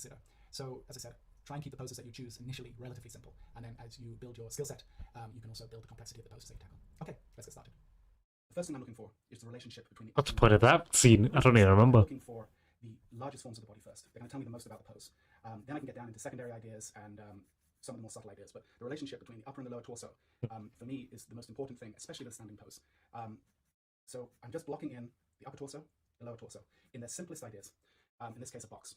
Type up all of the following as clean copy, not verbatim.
consider. So, as I said, try and keep the poses that you choose initially relatively simple, and then as you build your skill set, you can also build the complexity of the poses that you tackle. Okay, let's get started. The first thing I'm looking for is the relationship between the What's the point of that scene? I don't even remember. I'm looking for the largest forms of the body first. They're going to tell me the most about the pose. Then I can get down into secondary ideas and some of the more subtle ideas. But the relationship between the upper and the lower torso, for me, is the most important thing, especially with a standing pose. So I'm just blocking in the upper torso, the lower torso, in their simplest ideas. In this case, a box.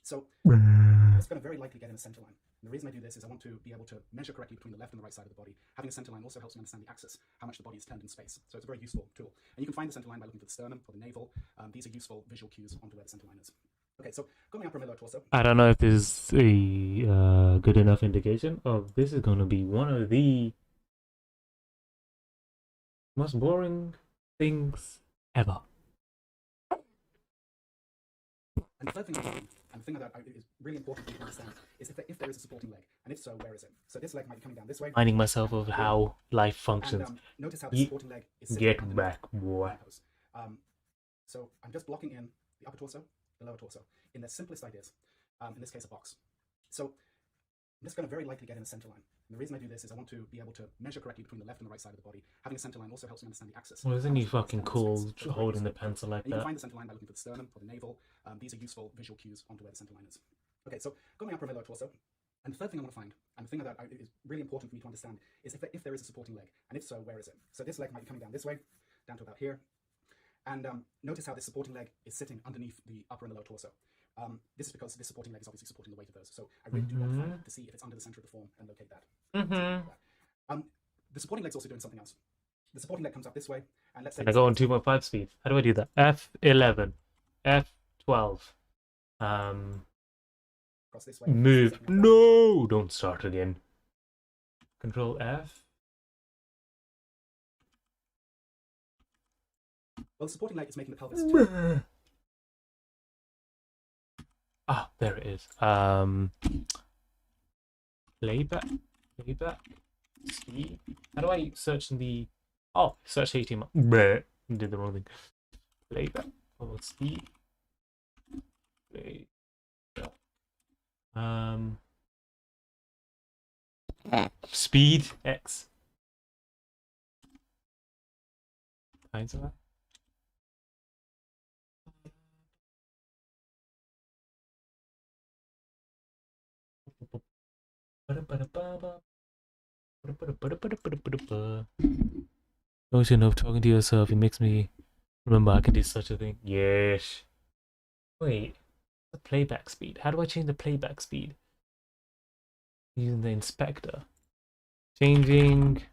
So it's going to very likely get in a center line. And the reason I do this is I want to be able to measure correctly between the left and the right side of the body. Having a center line also helps me understand the axis, how much the body is turned in space. So it's a very useful tool. And you can find the center line by looking for the sternum or the navel. These are useful visual cues onto where the center line is. Okay, so got my upper and lower torso. I don't know if this is a good enough indication of this is going to be one of the most boring things ever. And the third thing I'm doing, and the thing that is really important for you to understand, is if there is a supporting leg, and if so, where is it? So this leg might be coming down this way. Finding myself of how life functions. And notice how the supporting leg is sitting Get back, boy. So I'm just blocking in the upper torso, the lower torso, in their simplest ideas. In this case, a box. So I'm just going to very likely get in a center line. And the reason I do this is I want to be able to measure correctly between the left and the right side of the body. Having a center line also helps me understand the axis. Well, isn't he fucking cool holding the pencil like and you that? can find the center line by looking for the sternum or the navel. These are useful visual cues onto where the center line is. Okay, so got my upper and lower torso. And the third thing I want to find, and the thing that is really important for me to understand, is if there is a supporting leg, and if so, where is it? So this leg might be coming down this way, down to about here. And notice how this supporting leg is sitting underneath the upper and the lower torso. This is because this supporting leg is obviously supporting the weight of those. So I really do want to find it to see if it's under the center of the form and locate that. The supporting leg's also doing something else. The supporting leg comes up this way, and let's say I go on 2.5 speed. How do I do that? F11, F12. Cross this way. Move. No, don't start again. Control F. Well, the supporting leg is making the pelvis. Ah, there it is. Playback. Speed. How do I search in the? Oh, search 18. Bleh. Did the wrong thing. Playback. Oh, speed. Playback. Speed X. Kinds of that. Notion of talking to yourself, it makes me remember I can do such a thing. Yes. Wait, the playback speed. How do I change the playback speed? Using the inspector. Changing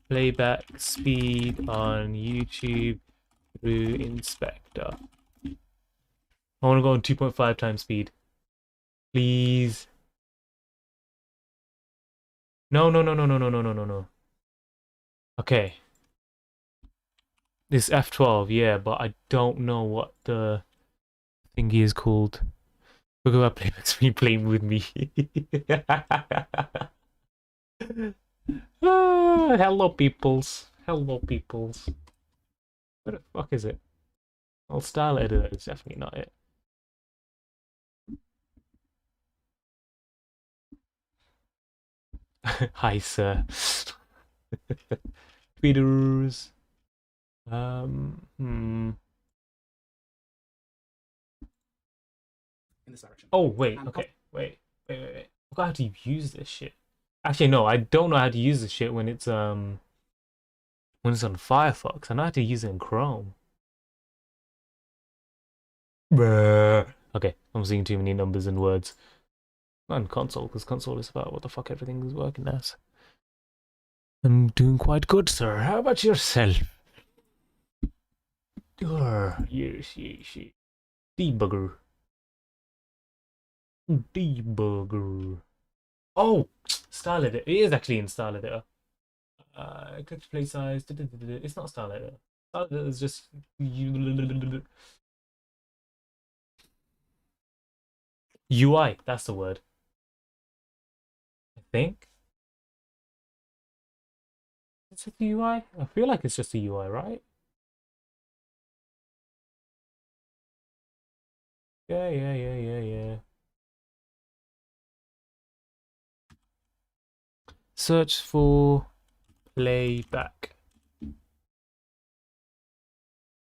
playback speed on YouTube through inspector. I want to go on 2.5 times speed. Please. No. Okay. This F12, yeah, but I don't know what the thingy is called. Look at that playback speed playing with me. Hello, peoples. Hello, peoples. What the fuck is it? Well, style editor is definitely not it. Hi, sir. Tweeters. In this direction. Oh, wait. Okay. Wait. I forgot how to use this shit. Actually, no, I don't know how to use this shit when it's on Firefox. I know how to use it in Chrome. Okay, I'm seeing too many numbers and words. And console, because console is about what the fuck everything is working as. I'm doing quite good, sir. How about yourself? Yes. Debugger. Oh, style editor. It is actually in style editor. Click to play size. It's not style editor. Style editor is just UI. That's the word. I think. Is it the UI? I feel like it's just the UI, right? Yeah. Search for playback.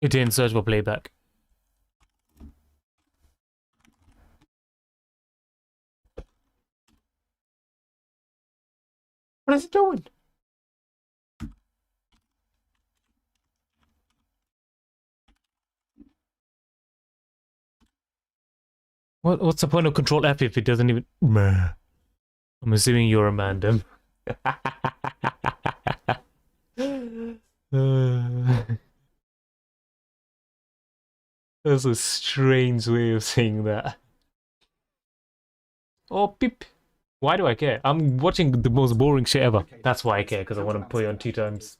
It didn't search for playback. What is it doing? What's the point of Control F if it doesn't even... I'm assuming you're a mandem. That's a strange way of saying that. Oh, beep. Why do I care? I'm watching the most boring shit ever. That's why I care, because I want to put it on 2 times,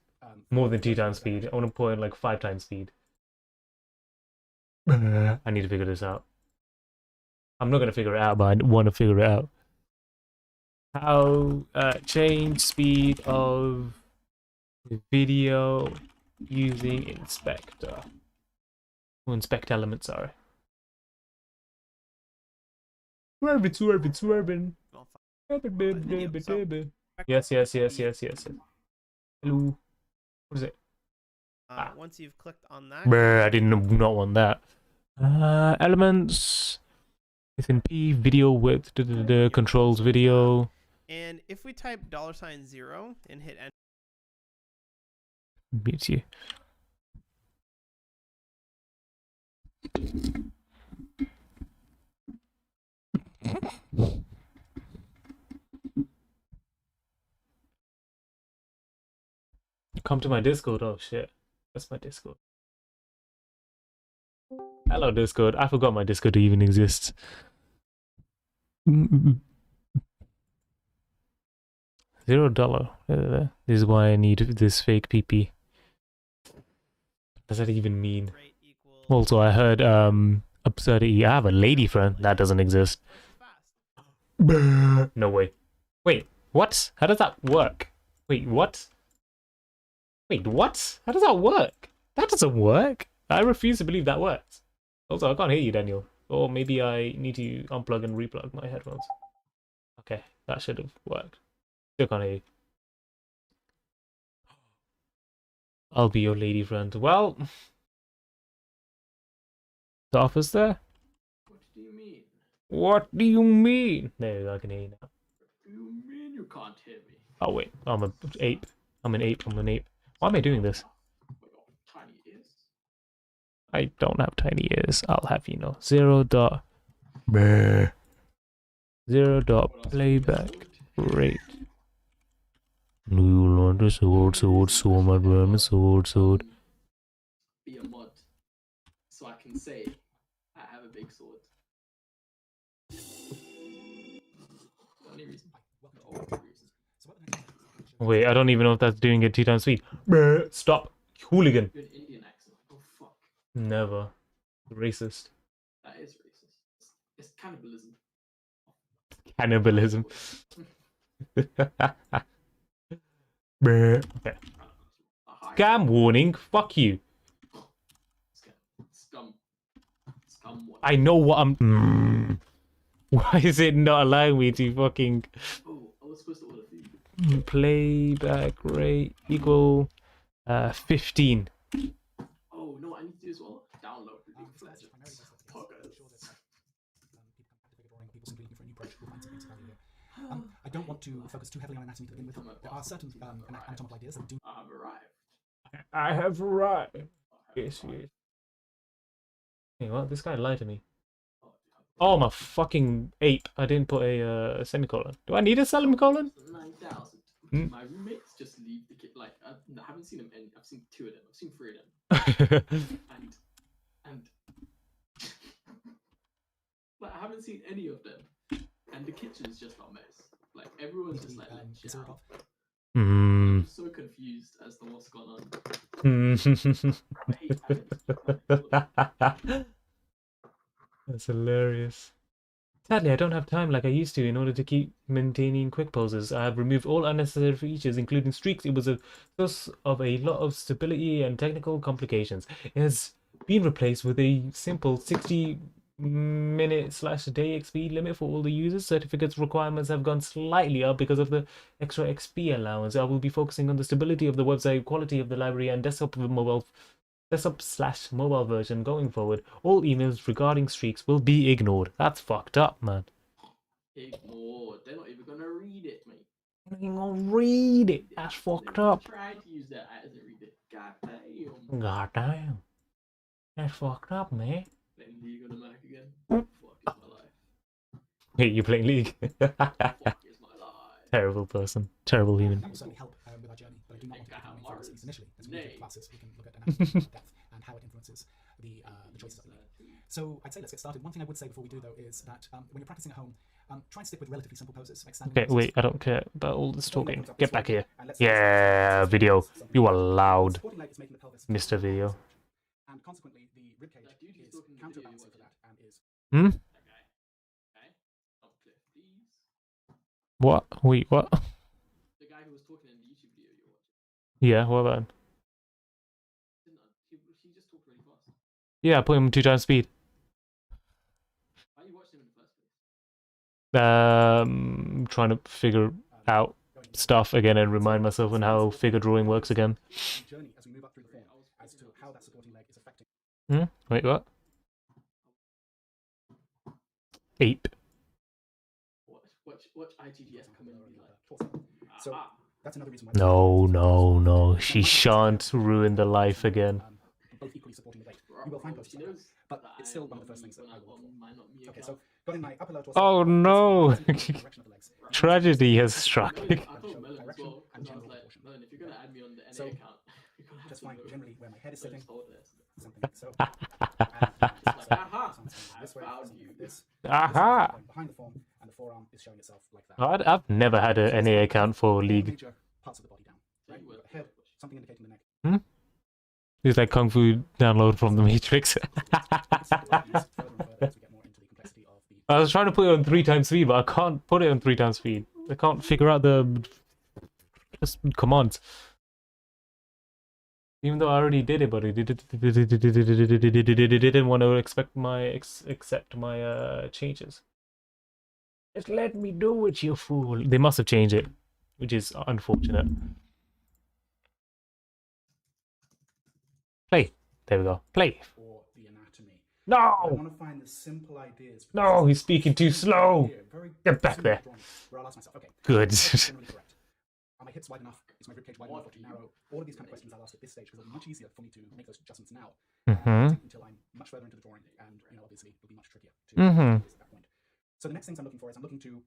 more than 2 times speed. I want to put it on like 5 times speed. I need to figure this out. I'm not going to figure it out, but I want to figure it out. How change speed of video using inspector. Oh, inspect element, sorry. Swervin. Yes. Hello. What is it? Once you've clicked on that, I did not want that. Elements within P, video width, controls video. and if we type $0 and hit enter, Mute you. Come to my Discord. Oh shit, that's my Discord. Hello Discord. I forgot my Discord even exists. $0. This is why I need this fake PP. What does that even mean? rate equals Also, I heard absurdity. I have a lady friend that doesn't exist. fast. No way. Wait, what? How does that work? Wait, what? Wait, what? How does that work? That doesn't work. I refuse to believe that works. Also, I can't hear you, Daniel. Or maybe I need to unplug and replug my headphones. Okay, that should have worked. Still can't hear you. I'll be your lady friend. Well, the office there? What do you mean? What do you mean? There you go, I can hear you now. What do you mean you can't hear me? Oh wait, I'm an ape. I'm an ape. Why am I doing this? What, your tiny ears? I don't have tiny ears. I'll have you know. 0. 0. Playback rate. Do you want a sword, my brother, sword? Be a mod, so I can say I have a big sword. The only reason. The only reason. Wait, I don't even know if that's doing it 2 times speed. Stop. Hooligan. You're an Indian accent. Oh fuck. Never. Racist. That is racist. It's cannibalism. Cannibalism. Okay. Scam warning. Fuck you. Scum. One. I know what I'm. Why is it not allowing me to fucking Oh, I was supposed to order food. playback rate equal 15? Oh no, I need to do as well. Download the League of Legends. I don't want to focus too heavily on anatomy to begin with. There are certain anatomical ideas that do. I have arrived. I have arrived. Yes. Hey, what? This guy lied to me. Oh, I'm a fucking ape. I didn't put a semicolon. Do I need a semicolon? 9,000. Hmm? My roommates just leave the kid. Like, I haven't seen them any. I've seen 2 of them. I've seen 3 of them. And like, I haven't seen any of them. And the kitchen is just a mess. Like, everyone's just like, shit out. I'm so confused as to what's going on. I hate it. That's hilarious. Sadly, I don't have time like I used to in order to keep maintaining quick poses. I have removed all unnecessary features, including streaks. It was a source of a lot of stability and technical complications. It has been replaced with a simple 60 minute/day XP limit for all the users. Certificates requirements have gone slightly up because of the extra XP allowance. I will be focusing on the stability of the website, quality of the library, and desktop/mobile version going forward. All emails regarding streaks will be ignored. That's fucked up, man. Ignored. They're not even gonna read it, mate. They're not even gonna read it. That's fucked up. Try to use that as a read it. God damn. God damn. That's fucked up, man. Playing League on the Mac again. Fuck is my life. Hey, you playing League? Fuck is my life. Terrible person. Terrible human. That will certainly help with our journey, but I do not want to become influences initially. As we Nay. look at classes, we can look at anatomy in depth and how it influences the choices that we make. So I'd say let's get started. One thing I would say before we do, though, is that when you're practicing at home, try and stick with relatively simple poses, like standing Okay, poses. wait, I don't care about all this talking. Get back here. And let's Yeah, video. You are loud, supporting leg is making the pelvis Mr. Video. and consequently the rib cage That dude who's is talking in the counterbalancing video, for that and is Hmm? That guy. Okay. Up cliff, please. What? Wait, what? The guy who was talking in the YouTube video you're watching. Yeah, what about him? He just talked really fast. Yeah, I put him 2 times speed. Why are you watching him in the first place? Trying to figure out stuff again and remind myself on how figure drawing works again. the journey as we move up through the form as to how that supporting leg is affecting. Wait, what? Ape. Watch ITGS come in and be like, torso. So aha. that's another reason why. No. She shan't ruin the life again. Both equally supporting the weight. Bro, You will find poses she like that, knows but that it's I still am one of the not first me things that when I I'm will look for. on my not me Okay, account. so got in my upper lower torso. Oh no! Direction of the legs. Tragedy has struck. I told Melon as Direction well, and because I was general like, proportion. Melon, if you're gonna add me on the NA So, account, you're gonna have Just to find know. generally where my head is So I sitting, just told her. something like so. Like, aha, This way, I found something you. like this. Aha! Going behind the form, and the forearm is showing itself like that. I've never had a NA account for All League. major parts of the body down. Right? We've got the head, something indicating the neck. It's like Kung Fu download from the Matrix. I was trying to put it on 3 times speed, but I can't put it on 3 times speed. I can't figure out the just commands. Even though I already did it, but it didn't want to accept my changes. Just let me do it, you fool. They must have changed it, which is unfortunate. Play. There we go. Play. For the anatomy. I No! want to find the simple ideas. No, he's speaking too slow. Get back there. Where I'll ask myself, okay, Good. what's generally correct? Are my hips wide enough? Is my ribcage wide enough or too narrow? All of these kind of questions I'll ask at this stage because it'll be much easier for me to make those adjustments now. Until I'm much further into the drawing, and obviously it'll be much trickier to at that point. So the next things I'm looking for is I'm looking to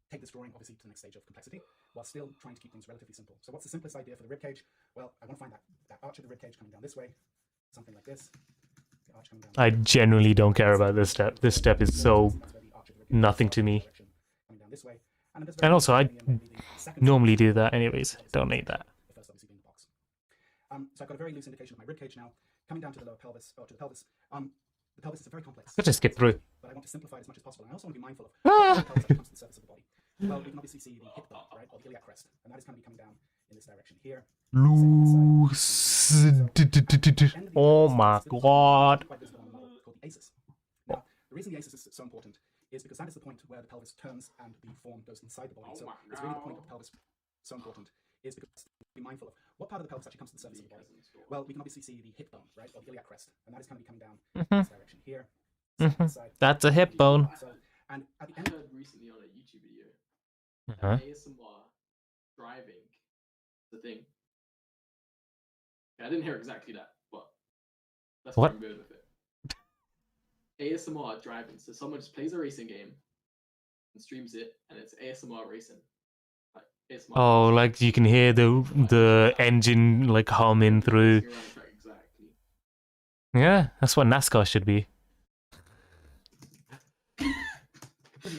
take this drawing obviously to the next stage of complexity while still trying to keep things relatively simple. So what's the simplest idea for the ribcage? Well, I want to find that arch of the ribcage coming down this way, something like this. The arch coming down. I genuinely don't care about this step. This step is so That's where the arch of the ribcage nothing to me. direction coming down this way. And And also, I normally do that anyways. Don't need that. The first obviously being the box. So I've got a very loose indication of my ribcage now, coming down to the lower pelvis, or to the pelvis. The pelvis is a very complex. Let's just skip through. But I want to simplify it as much as possible. And I also want to be mindful of Ah! the pelvis that comes to the surface of the body. Well, we can obviously see the hip bone, right, or the iliac crest, and that is going to be coming down in this direction here. Loose. Oh my god. Quite visible on a model called the ACES. Now, the reason the ACES is so important is because that is the point where the pelvis turns and the form goes inside the body. So it's really the point of the pelvis so important is because be mindful of what part of the pelvis actually comes to the surface of the body. Well, we can obviously see the hip bone, right, or the iliac crest, and that is going to be coming down in this direction here. Side. That's a hip bone. So, and at the I end, heard recently on a YouTube video Uh-huh. that ASMR driving the thing. Yeah, I didn't hear exactly that, but that's What? where I'm going with it. ASMR driving. So someone just plays a racing game and streams it, and it's ASMR racing. Like ASMR. Oh, like you can hear the engine like humming through. Racing around the track, exactly. Yeah, that's what NASCAR should be.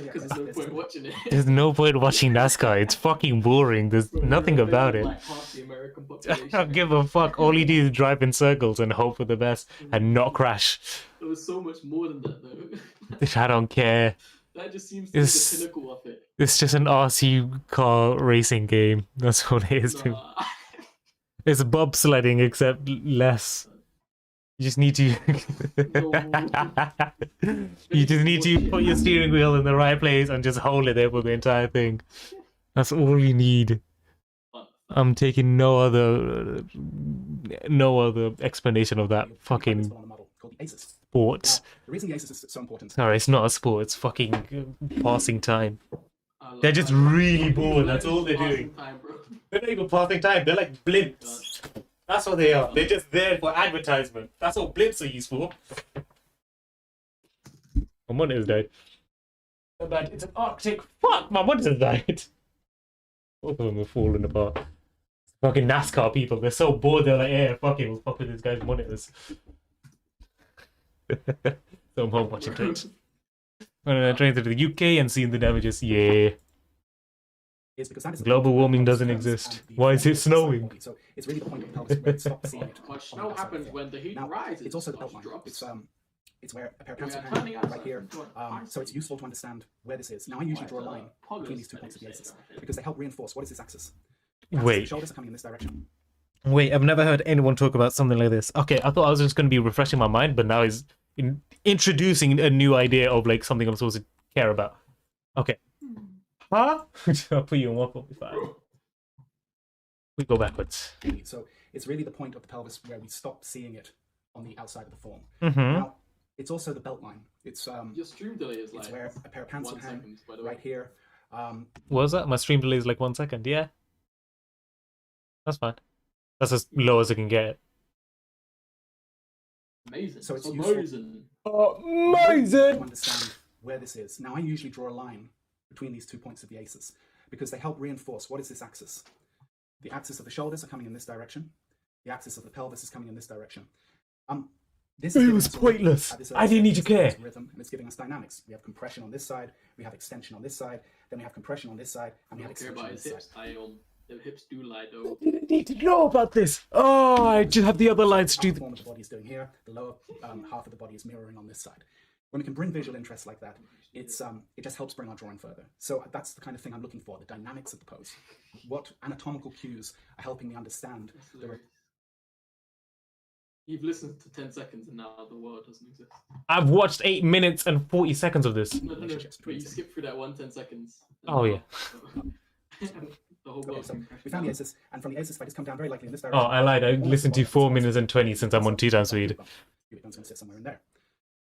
Because there's no point watching it. There's no point watching NASCAR. It's fucking boring. There's Bro, nothing they're about it. like half the American I population. don't give a fuck. All you do is drive in circles and hope for the best and not crash. There was so much more than that, though. I don't care. That just seems to be It's- the pinnacle of it. It's just an RC car racing game. That's what it is. Nah. It's bobsledding except less. You just need to. You just need to put your steering wheel in the right place and just hold it there for the entire thing. That's all you need. I'm taking no other explanation of that fucking sport. The reason the ACES is so important. Sorry, it's not a sport. It's fucking passing time. They're just really bored. That's all they're doing. They're not even passing time. They're like blimps. That's what they are. They're just there for advertisement. That's all blimps are used for. My monitor's died. But it's an Arctic. Fuck, my monitor's died. Both of them are falling apart. Fucking NASCAR people. They're so bored. They're like, yeah, fuck it. We'll fuck with this guy's monitors. So I'm home watching trains. When trains to the UK and seeing the damages. Yeah. Is because that is Global warming doesn't exist. Why is it snowing? So it's really the point of the pelvis where it stops seeing it. Well, snow happens when the heat rises. It's also the belt line. It's where a pair of pants are hanging right here. So it's useful to understand where this is. Now I usually draw a line between these 2 points of the ACES because they help reinforce what is this axis. Wait. The shoulders are coming in this direction. Wait, I've never heard anyone talk about something like this. Okay, I thought I was just going to be refreshing my mind, but now he's introducing a new idea of like something I'm supposed to care about. Okay. Huh? I'll put you on 145. We go backwards. So it's really the point of the pelvis where we stop seeing it on the outside of the form. Mm-hmm. Now, it's also the belt line. It's your stream delay is it's like where a pair of pants 1 will hang second, by the way. right here. What was that? My stream delay is like 1 second. Yeah. That's fine. That's as low as I can get. Amazing. So it's amazing. Amazing! To understand where this is. Now I usually draw a line between these 2 points of the ACES because they help reinforce what is this axis. The axis of the shoulders are coming in this direction. The axis of the pelvis is coming in this direction. This it was pointless. I didn't need to care. Rhythm, and it's giving us dynamics. We have compression on this side, we have extension on this side, then we have compression on this side, and we have extension on this side. The hips do lie though. I didn't need to know about this. Oh, I just have the other lines to do. The form of the body is doing here. The lower half of the body is mirroring on this side. When we can bring visual interest like that, it just helps bring our drawing further. So that's the kind of thing I'm looking for, the dynamics of the pose. What anatomical cues are helping me understand the... You've listened to 10 seconds and now the world doesn't exist. I've watched 8 minutes and 40 seconds of this. No. But you skip through that 10 seconds. Oh, yeah. The whole world. So we found the ACES, and from the ACES, if I just come down very lightly in this direction... Oh, I lied. I listened to 4 minutes and 20 since I'm on 2 times speed. It's going to sit somewhere in there.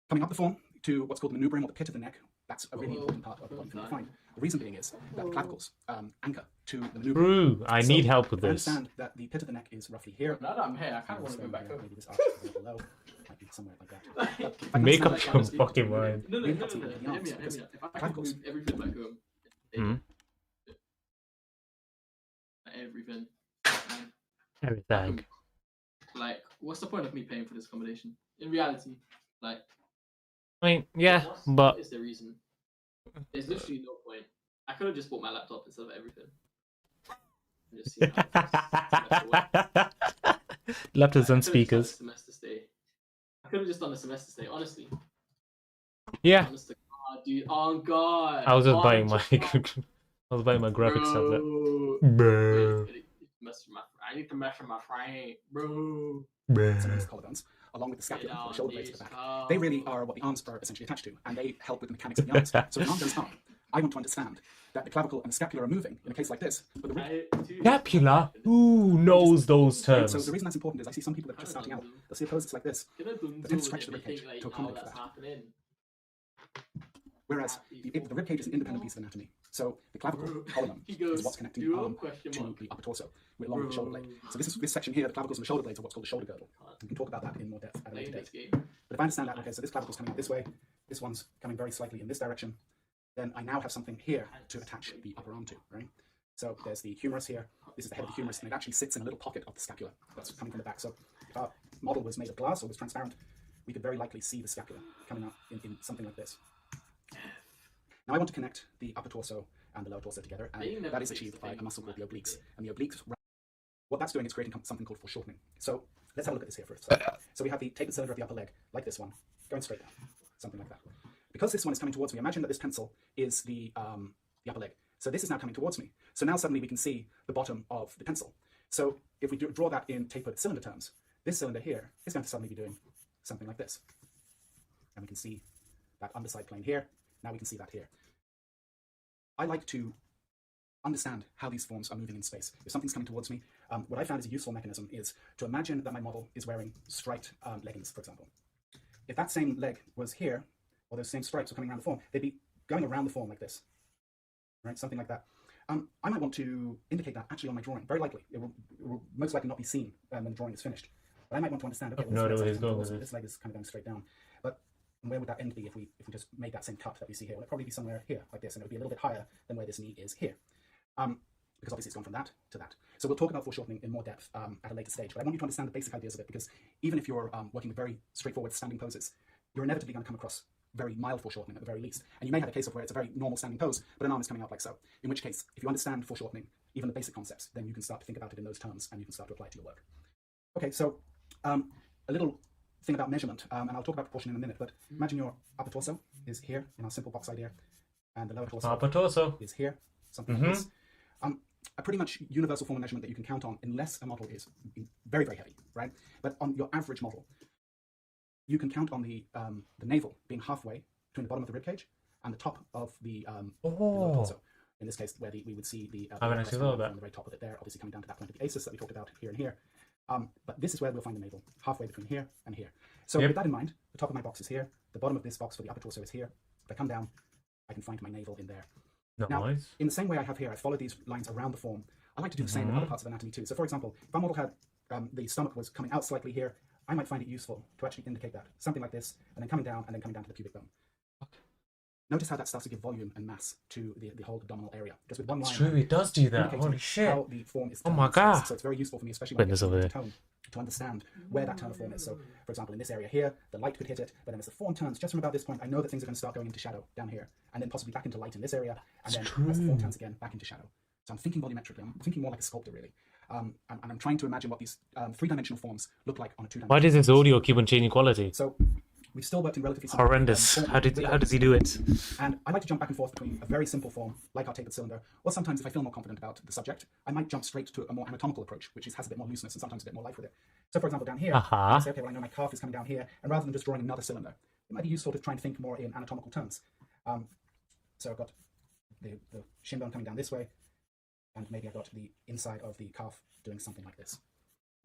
Coming up the form to what's called the manubrium, or the pit of the neck, that's a really important part of the body to find. The reason being is that the clavicles anchor to the manubrium. True. I need help with this. I understand that the pit of the neck is roughly here. Now that I'm here, I kind of want to go back home. Maybe this arch is below, might be somewhere like that. Make up your fucking mind. No. Hear me out. If I could move everything back home, everything. Everything. Like, what's the point of me paying for this accommodation? In reality, like. I mean, yeah, but. What is the reason? There's literally no point. I could have just bought my laptop instead of everything. And just seen how laptops and speakers. Semester stay. I could have just done a semester stay, honestly. Yeah. Honest to God, dude. Oh God. I was just buying my. I was buying my graphics tablet. Bro. I need to mess with my frame, bro. Some of these collarbones, along with the scapula, or the shoulder blades at the back, they really are what the arms are essentially attached to, and they help with the mechanics of the arms. So the arm goes up. I want to understand that the clavicle and the scapula are moving in a case like this. But the scapula? Who knows those terms? So the reason that's important is I see some people that are just starting out. They'll see a pose that's like this. They don't stretch the ribcage to accommodate for that. Whereas the ribcage is an independent piece of anatomy. So the clavicle column is what's connecting the arm to the upper torso, along with the shoulder blade. So this section here, the clavicles and the shoulder blades are what's called the shoulder girdle. We can talk about that in more depth at a later date. But if I understand that, okay, so this clavicle's coming out this way, this one's coming very slightly in this direction, then I now have something here to attach the upper arm to, right? So there's the humerus here, this is the head of the humerus, and it actually sits in a little pocket of the scapula that's coming from the back. So if our model was made of glass or was transparent, we could very likely see the scapula coming out in something like this. Now I want to connect the upper torso and the lower torso together, and that is achieved by a muscle called the obliques. And the obliques, what that's doing is creating something called foreshortening. So let's have a look at this here first. So we have the tapered cylinder of the upper leg, like this one, going straight down, something like that. Because this one is coming towards me, imagine that this pencil is the upper leg. So this is now coming towards me. So now suddenly we can see the bottom of the pencil. So if we draw that in tapered cylinder terms, this cylinder here is going to suddenly be doing something like this. And we can see that underside plane here. Now we can see that here. I like to understand how these forms are moving in space. If something's coming towards me, what I found is a useful mechanism is to imagine that my model is wearing striped leggings, for example. If that same leg was here, or those same stripes were coming around the form, they'd be going around the form like this, right? Something like that. I might want to indicate that actually on my drawing. Very likely, it will most likely not be seen when the drawing is finished. But I might want to understand, okay, well, this leg is kind of going straight down. But where would that end be if we just made that same cut that we see here? Well, it'd probably be somewhere here, like this, and it would be a little bit higher than where this knee is here. Because obviously it's gone from that to that. So we'll talk about foreshortening in more depth at a later stage, but I want you to understand the basic ideas of it, because even if you're working with very straightforward standing poses, you're inevitably going to come across very mild foreshortening at the very least. And you may have a case of where it's a very normal standing pose, but an arm is coming out like so. In which case, if you understand foreshortening, even the basic concepts, then you can start to think about it in those terms, and you can start to apply it to your work. Okay, so a little thing about measurement, and I'll talk about proportion in a minute, but imagine your upper torso is here in our simple box idea, and the lower torso is here, something like this. A pretty much universal form of measurement that you can count on, unless a model is very, very heavy, right? But on your average model, you can count on the navel being halfway between the bottom of the ribcage and the top of the lower torso. In this case, where we would see the I haven't actually thought of that. on the very top of it there, obviously coming down to that point of the aces that we talked about here and here. But this is where we'll find the navel, halfway between here and here. So with that in mind, the top of my box is here, the bottom of this box for the upper torso is here. If I come down, I can find my navel in there. Now, in the same way I have here, I follow these lines around the form. I like to do the same in other parts of anatomy too. So for example, if our model had the stomach was coming out slightly here, I might find it useful to actually indicate that. Something like this, and then coming down to the pubic bone. Notice how that starts to give volume and mass to the whole abdominal area. Just with one line. It's true, it does do that. Holy shit. How the form is oh my god. So it's very useful for me, especially when I get tone, to understand where that turn of form is. So, for example, in this area here, the light could hit it, but then as the form turns, just from about this point, I know that things are going to start going into shadow down here, and then possibly back into light in this area, and then as the form turns again, back into shadow. So I'm thinking volumetrically. I'm thinking more like a sculptor, really. And I'm trying to imagine what these three-dimensional forms look like on a two-dimensional. Why does this audio keep on changing quality? So we've still worked in relatively simple horrendous. How does he do it? And I like to jump back and forth between a very simple form, like our tapered cylinder, or sometimes if I feel more confident about the subject, I might jump straight to a more anatomical approach, which has a bit more looseness and sometimes a bit more life with it. So for example, down here, I say, okay, well, I know my calf is coming down here, and rather than just drawing another cylinder, it might be useful to try and think more in anatomical terms. So I've got the shin bone coming down this way, and maybe I've got the inside of the calf doing something like this.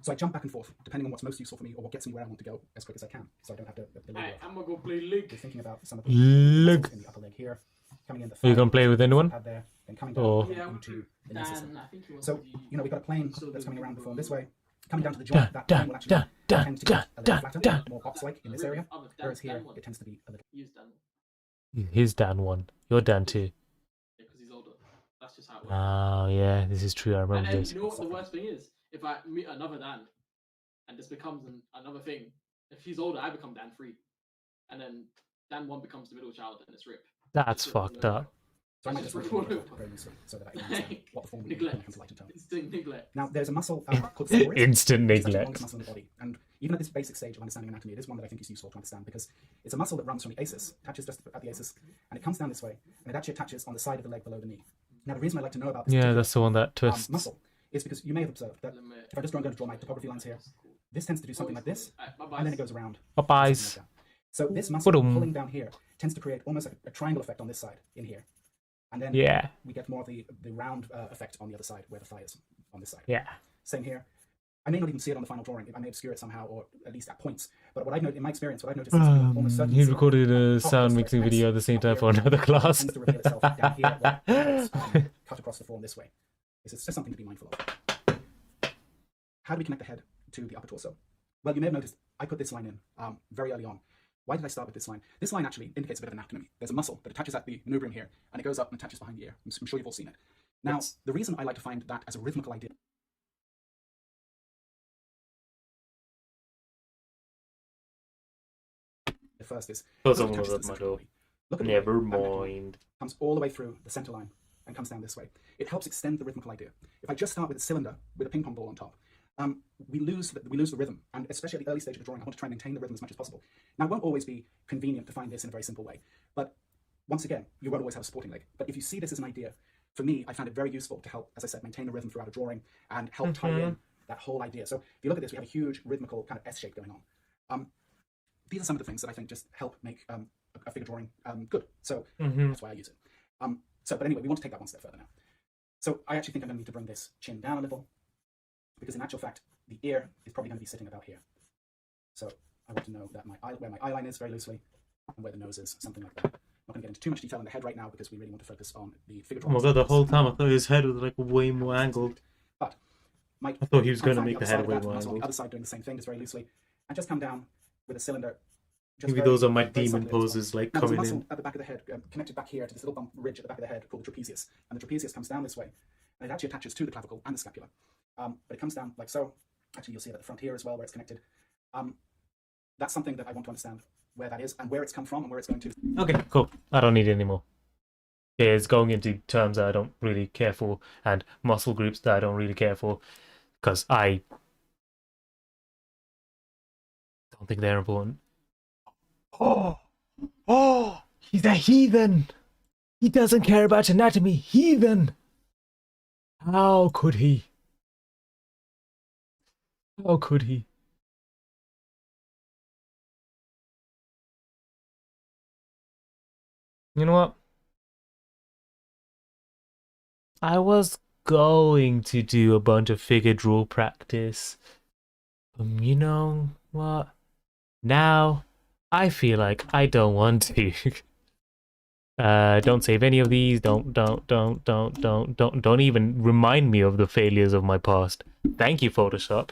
So I jump back and forth, depending on what's most useful for me or what gets me where I want to go as quick as I can, so I don't have to Hey, I'm gonna go play leg. We're thinking about some of the muscles in the upper leg here, coming in the Are you gonna play with anyone? there, then coming down into the knee system. So, we've got a plane that's coming around the form this way, coming down to the joint. That plane will actually tend to get a little flatter, more box-like in this area, whereas here it tends to be a little... He's Dan 1. You're Dan 2. Yeah, because he's older. That's just how it works. Oh, yeah, this is true. I remember And this. you know what the worst thing is? If I meet another Dan, and this becomes another thing, if he's older, I become Dan 3. And then Dan 1 becomes the middle child, and it's RIP. That's fucked up. So I might just record it very loosely so that I can understand what the form will be when it comes to light and tone. Instant neglect. Now, there's a muscle called the soleus. Instant It's actually the neglect. longest muscle in the body. And even at this basic stage of understanding anatomy, it is one that I think is useful to understand because it's a muscle that runs from the aces, attaches just at the aces, and it comes down this way, and it actually attaches on the side of the leg below the knee. Now, the reason I like to know about this Yeah, that's the one that twists. muscle is because you may have observed that if I just going to draw my topography lines here, this tends to do something like this, and then it goes around. Popeyes. Like so this muscle pulling down here tends to create almost a triangle effect on this side, in here. And then we get more of the round effect on the other side, where the thigh is on this side. Yeah. Same here. I may not even see it on the final drawing. I may obscure it somehow, or at least at points. But what I've noticed, in my experience, what I've noticed is almost certainly... He recorded a sound mixing video at the same time for another class. Tends to reveal itself down here, where it's, cut across the form this way. It's just something to be mindful of. How do we connect the head to the upper torso? Well, you may have noticed I put this line in very early on. Why did I start with this line? This line actually indicates a bit of anatomy. There's a muscle that attaches at the manubrium here, and it goes up and attaches behind the ear. I'm sure you've all seen it. Now, the reason I like to find that as a rhythmical idea... The first is... Someone was at my door. Never mind. Comes all the way through the center line and comes down this way. It helps extend the rhythmical idea. If I just start with a cylinder with a ping pong ball on top, we lose the rhythm, and especially at the early stage of the drawing, I want to try and maintain the rhythm as much as possible. Now, it won't always be convenient to find this in a very simple way, but once again, you won't always have a supporting leg. But if you see this as an idea, for me, I found it very useful to help, as I said, maintain the rhythm throughout a drawing and help tie in that whole idea. So if you look at this, we have a huge rhythmical kind of S shape going on. These are some of the things that I think just help make a figure drawing good. So that's why I use it. But anyway, we want to take that one step further now. So I actually think I'm going to need to bring this chin down a little, because in actual fact, the ear is probably going to be sitting about here. So I want to know that where my eye line is very loosely, and where the nose is, something like that. I'm not going to get into too much detail in the head right now, because we really want to focus on the figure drawing. Oh my god, the whole time I thought his head was like way more angled. But I thought he was going to make the head way more angled. On the angled. other side doing the same thing, just very loosely, and just come down with a cylinder. Maybe those are my demon poses, like now, coming there's a muscle in. At the back of the head, connected back here to this little bump ridge at the back of the head called the trapezius. And the trapezius comes down this way, and it actually attaches to the clavicle and the scapula. But it comes down like so. Actually, you'll see it at the front here as well, where it's connected. That's something that I want to understand where that is and where it's come from and where it's going to. Okay, cool. I don't need it anymore. It's going into terms that I don't really care for, and muscle groups that I don't really care for, because I don't think they're important. Oh, he's a heathen. He doesn't care about anatomy. Heathen. How could he? How could he? You know what? I was going to do a bunch of figure draw practice. You know what? Now I feel like I don't want to. Don't save any of these. Don't even remind me of the failures of my past. Thank you, Photoshop.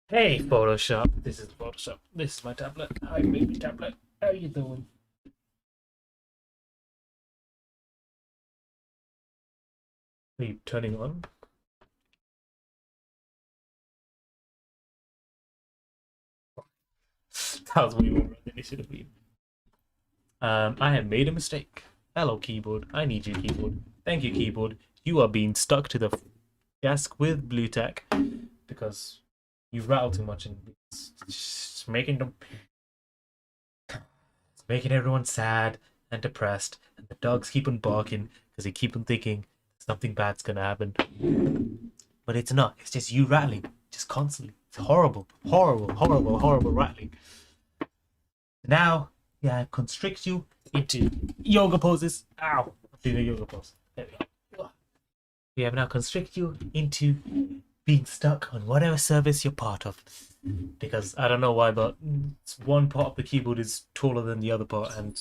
Hey, Photoshop. This is Photoshop. This is my tablet. Hi, baby tablet. How you doing? Are you turning on? That was way more than it should have been. I have made a mistake. Hello, keyboard. I need you, keyboard. Thank you, keyboard. You are being stuck to the desk with blue tack because you rattle too much and it's making everyone sad and depressed, and the dogs keep on barking because they keep on thinking something bad's gonna happen. But it's not. It's just you rattling, just constantly. It's horrible, horrible, horrible, horrible rattling. Now, yeah, constrict you into yoga poses. Ow! I'm doing a yoga pose. There we go. We have now constricted you into being stuck on whatever service you're part of. Because I don't know why, but one part of the keyboard is taller than the other part, and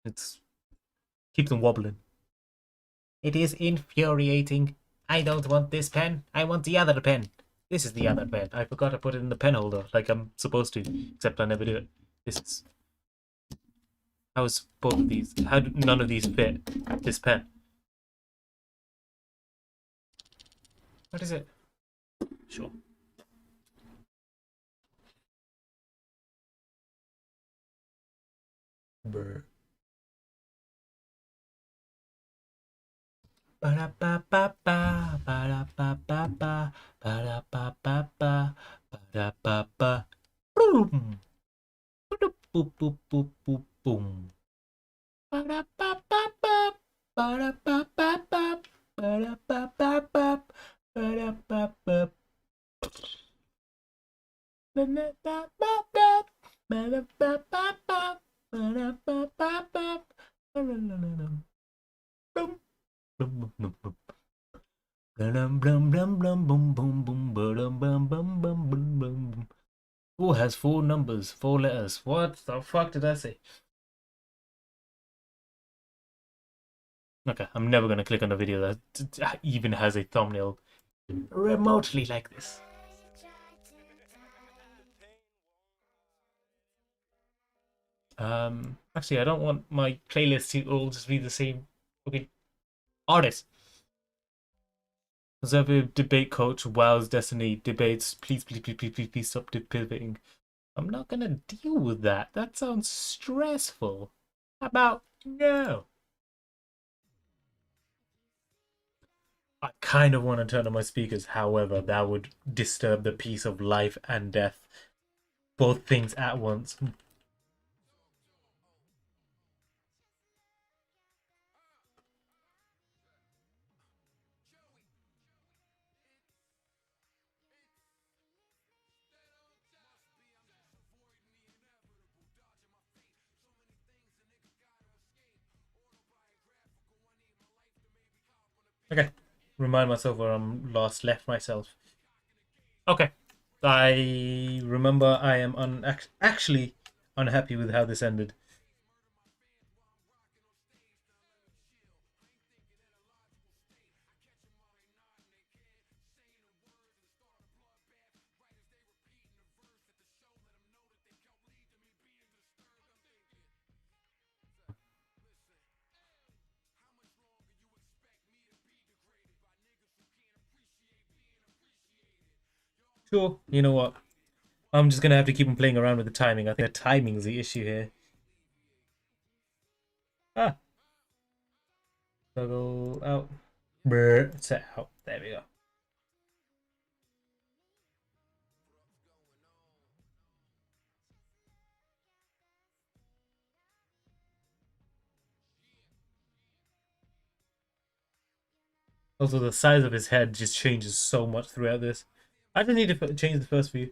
it's keeps them wobbling. It is infuriating. I don't want this pen. I want the other pen. This is the other pen. I forgot to put it in the pen holder like I'm supposed to, except I never do it. This is... How is both of these? How do none of these fit this pen? What is it? Sure. Brr. Ba-da-ba-ba-ba, ba-da-ba-ba-ba, ba-da-ba-ba-ba, ba-da-ba-ba. Boom. Boop boop boop boop boom. Ba-da-ba-ba-ba, ba-da-ba-ba-ba, ba-da-ba-ba-ba, ba-da-ba-ba. Ba-da-ba-ba-ba, ba-da-ba-ba-ba, ba-da-ba-ba-ba, ba-da-la-la-la. Boom. Blum, blum, blum, blum, blum, blum, blum, boom, boom, boom, blum, bum, bum, bum, bum, bum. Who has 4 numbers, 4 letters? What the fuck did I say? Okay, I'm never gonna click on a video that even has a thumbnail remotely like this. Actually, I don't want my playlist to all just be the same. Okay, artist. Conservative debate coach, Wow's Destiny debates. Please, please, please, please, please, please stop pivoting. I'm not gonna deal with that. That sounds stressful. How about no? I kind of want to turn on my speakers. However, that would disturb the peace of life and death. Both things at once. Okay. Remind myself where I'm left myself. Okay. I remember I am actually unhappy with how this ended. Sure, you know what? I'm just gonna have to keep on playing around with the timing. I think the timing is the issue here. Ah, toggle out. Brr, set out. There we go. Also, the size of his head just changes so much throughout this. I just need to change the first view.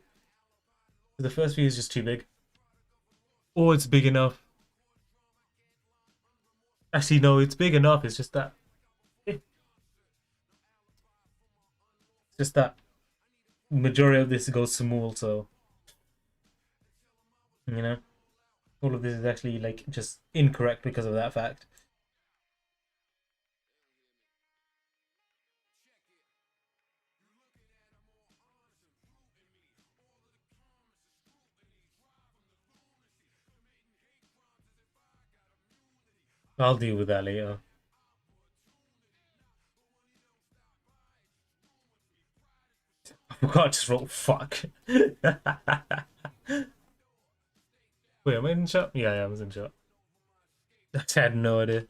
The first view is just too big. Oh, it's big enough. Actually, no, it's big enough. It's just that. It's just that majority of this goes small, so you know, all of this is actually like just incorrect because of that fact. I'll deal with that later. I forgot to roll fuck. Wait, am I in shot? Yeah, I was in shot. I had no idea.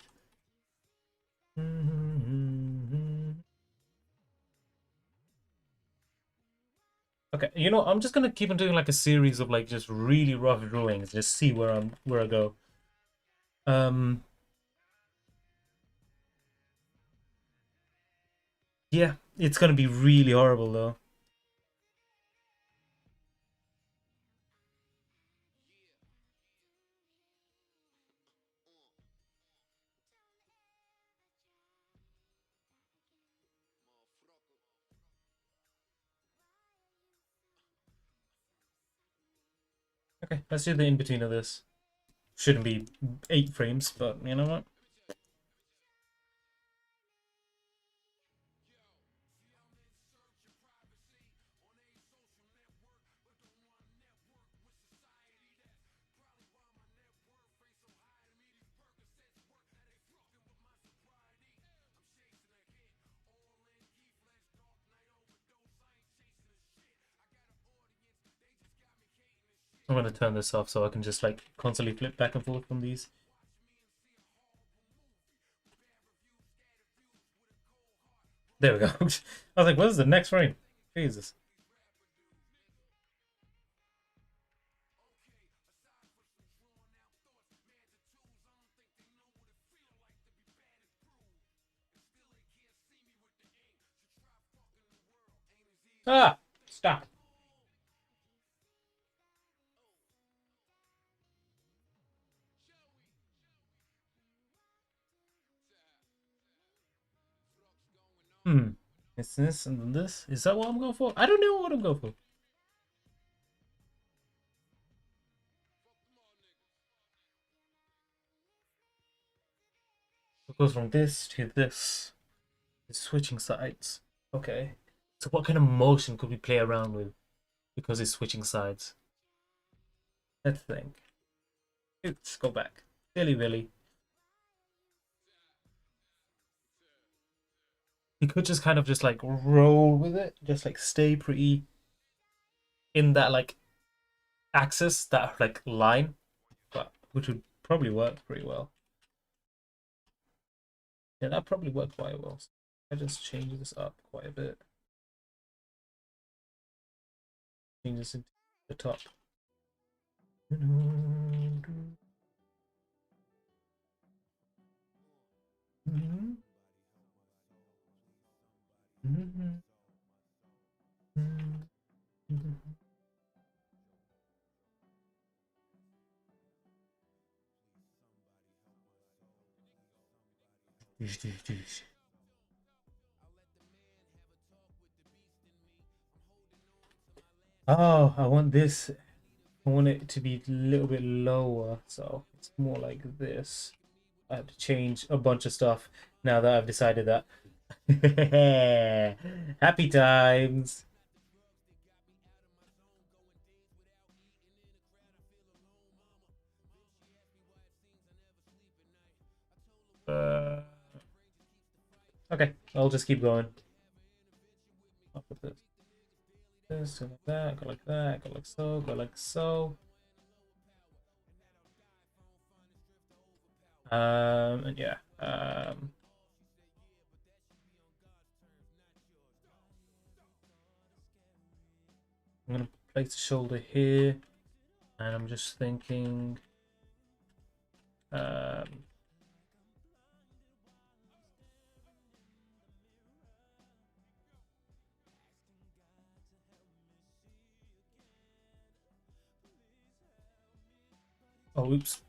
Okay, you know, I'm just gonna keep on doing like a series of like just really rough drawings, just see where I go. Yeah, it's gonna be really horrible though. Okay, let's do the in-between of this. Shouldn't be 8 frames, but you know what? I'm gonna turn this off so I can just like constantly flip back and forth from these. There we go. I was like, what is the next frame? Jesus. Ah! Stop. Hmm. It's this and then this. Is that what I'm going for? I don't know what I'm going for. It goes from this to this. It's switching sides. Okay. So what kind of motion could we play around with? Because it's switching sides. Let's think. Let's go back. Billy Billy. You could just kind of just like roll with it. Just like stay pretty in that like axis, that like line. But which would probably work pretty well. Yeah, that probably worked quite well. So I just change this up quite a bit. Change this into the top. Oh, I want this. I want it to be a little bit lower, so it's more like this. I have to change a bunch of stuff now that I've decided that. Happy times. Okay, I'll just keep going. I'll put this, go like that, go like that, go like so, go like so. And yeah. I'm gonna place the shoulder here, and I'm just thinking. Oh, oops.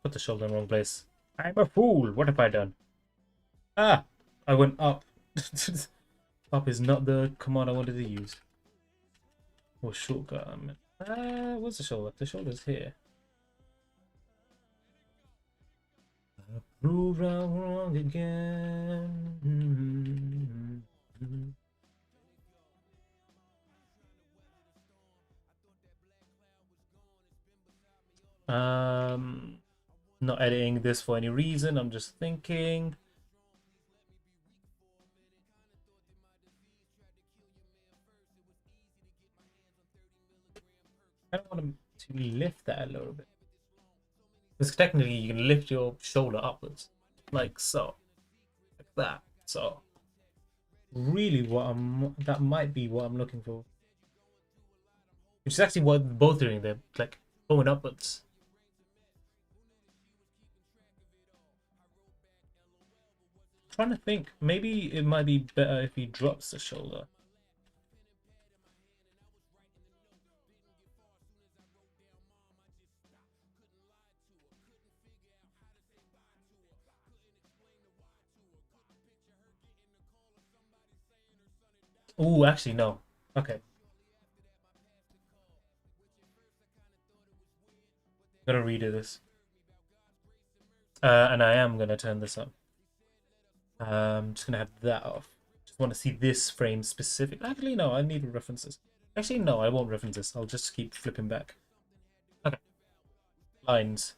Put the shoulder in the wrong place. I'm a fool. What have I done? Ah! I went up. Up is not the command I wanted to use. Or shortcut, I mean. Where's the shoulder? The shoulder's here. Proved I'm wrong again. Not editing this for any reason. I'm just thinking. I don't want to lift that a little bit. Because technically you can lift your shoulder upwards. Like so. Like that. So really that might be what I'm looking for. Which is actually what both are doing. They're like going upwards. I'm trying to think. Maybe it might be better if he drops the shoulder. Oh, actually, no. Okay. I'm gonna redo this. And I am gonna turn this up. I'm just gonna have that off. Just want to see this frame specific. Actually, no, I need references. Actually, no, I won't reference this. I'll just keep flipping back. Okay. Lines.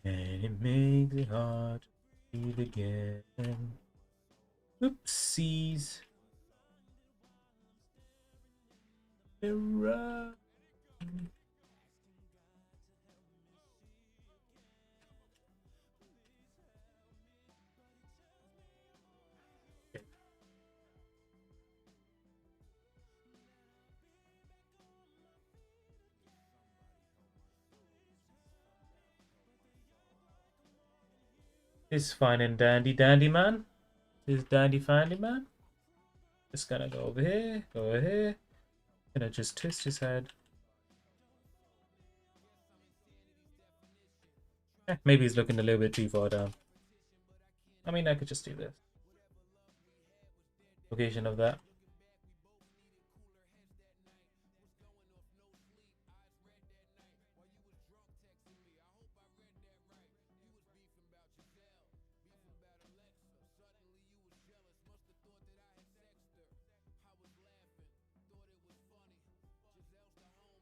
And it makes it hard to breathe again. Oopsies. Error. It's fine and dandy man. Is dandy fandy man. Just gonna go over here, go over here. Gonna just twist his head. Maybe he's looking a little bit too far down. I mean, I could just do this. Location of that.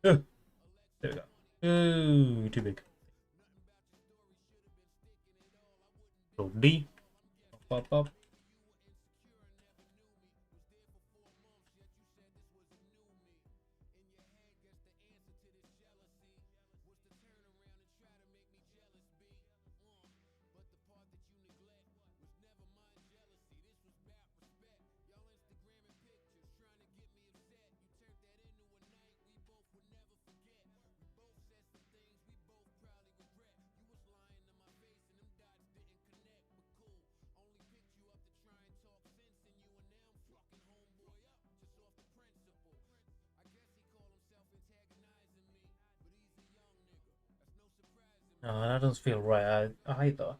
Oh, there we go. Ooh, too big. So D. Pop up. No, that doesn't feel right either.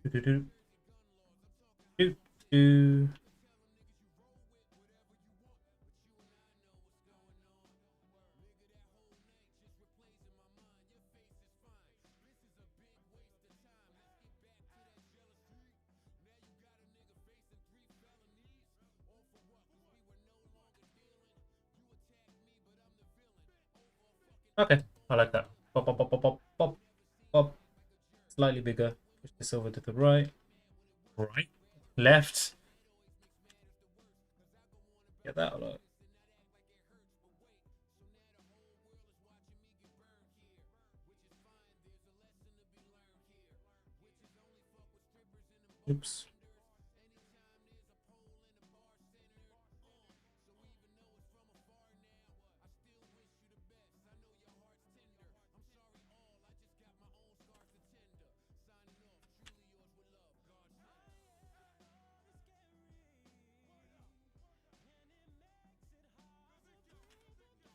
Do, do, do. Okay, I like that. Pop, pop, pop, pop, pop, pop, pop. Slightly bigger. Push this over to the right. Right. Left. Get that out. Oops.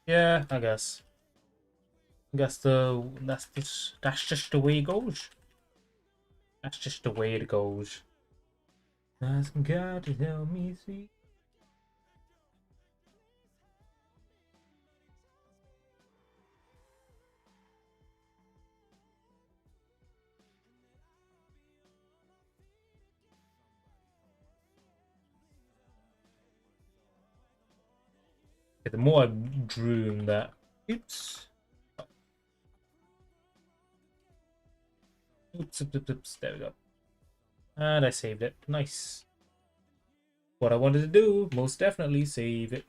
Yeah, I guess. That's just the way it goes. That's just the way it goes. Ask God to help me see. Okay, the more I drew that. Oops. Oops, oops, oops, oops. There we go. And I saved it. Nice. What I wanted to do, most definitely save it.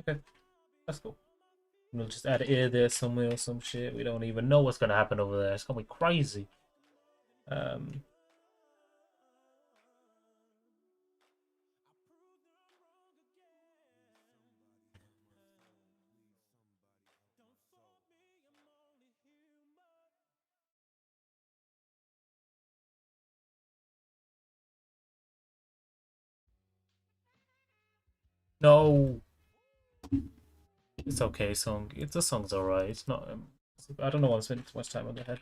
Okay, that's cool. We'll just add an ear there somewhere or some shit. We don't even know what's gonna happen over there. It's gonna be crazy. No, it's okay. Song, the song's alright. It's not. I don't know why I'm spending too much time on the head.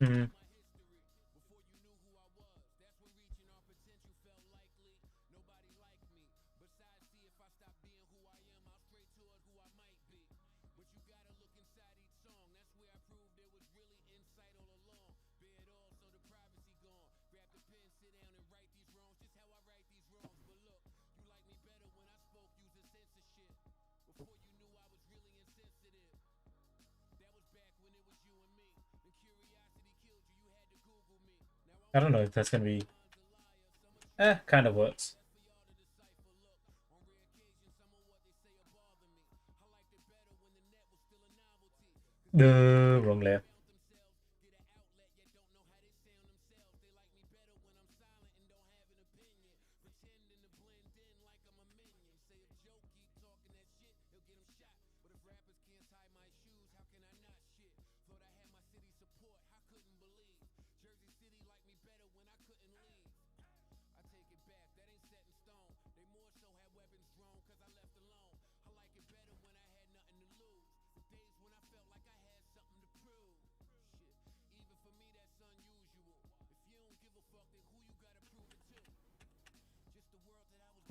Mm-hmm. I don't know if that's gonna be. Kind of works. Wrong layer.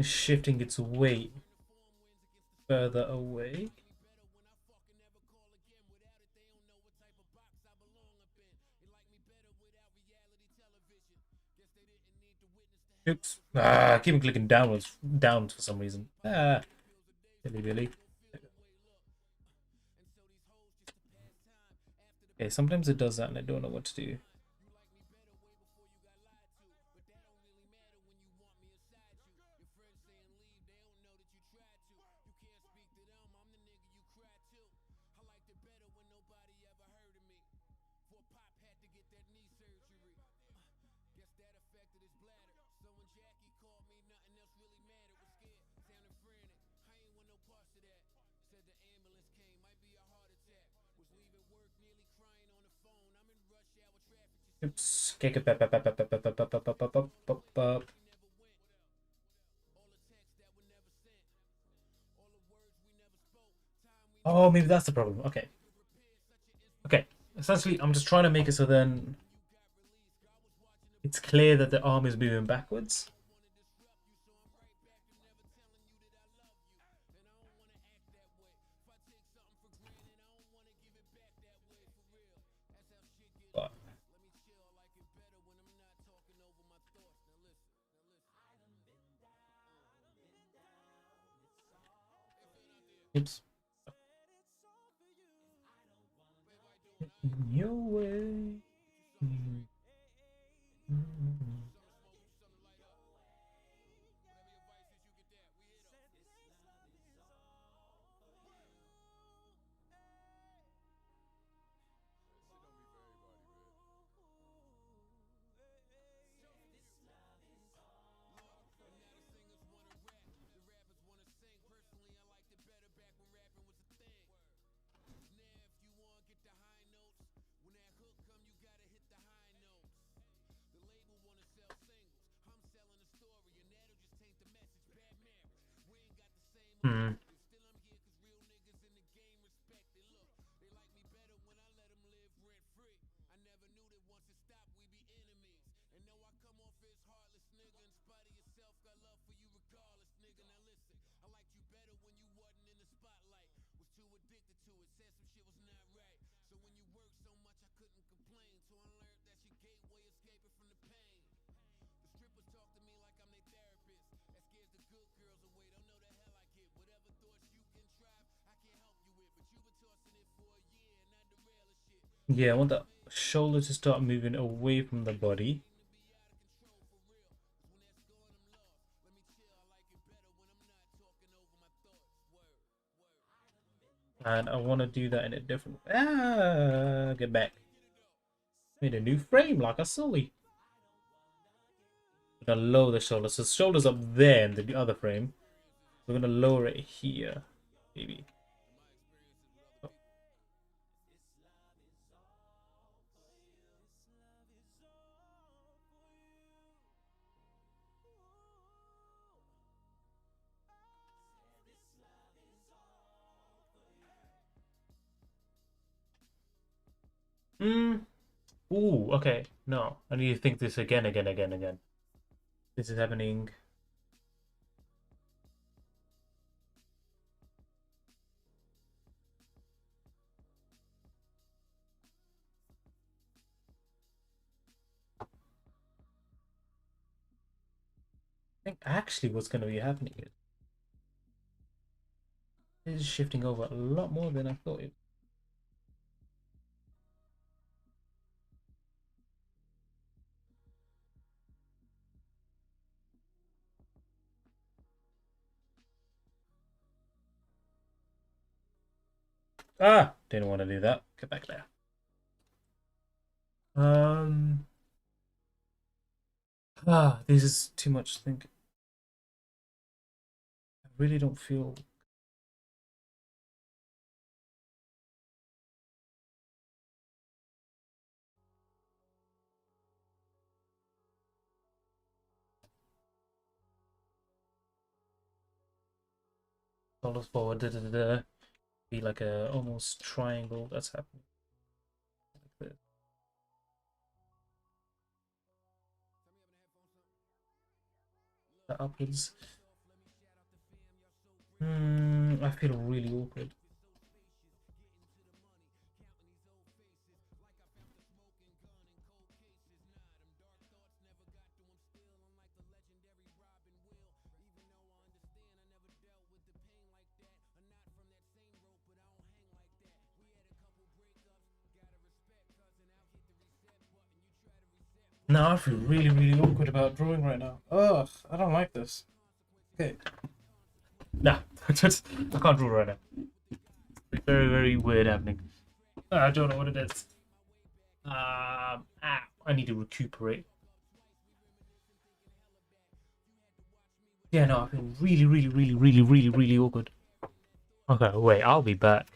Shifting its weight. further away. Oops. I keep clicking downwards, down for some reason. Billy. Okay, sometimes it does that and I don't know what to do. Oops. Oh, maybe that's the problem. Okay. Okay. Essentially, I'm just trying to make it so then it's clear that the arm is moving backwards. But oops. In your way. Hmm. Yeah, I want the shoulder to start moving away from the body. And I want to do that in a different... get back. Made a new frame like a silly. We're going to lower the shoulder. So the shoulder's up there in the other frame. We're going to lower it here. Maybe. Ooh, okay. No. I need to think this again. This is happening. I think actually what's going to be happening is it is shifting over a lot more than I thought it. Didn't want to do that. Get back there. This is too much thinking. I really don't feel... Shoulders forward, be like a almost triangle that's happening. Like this. Upwards. I feel really awkward. No, I feel really awkward about drawing right now. Ugh, I don't like this. Okay. Nah, I can't draw right now. It's very weird happening. I don't know what it is. I need to recuperate. Yeah, no, I feel really awkward. Okay, wait, I'll be back.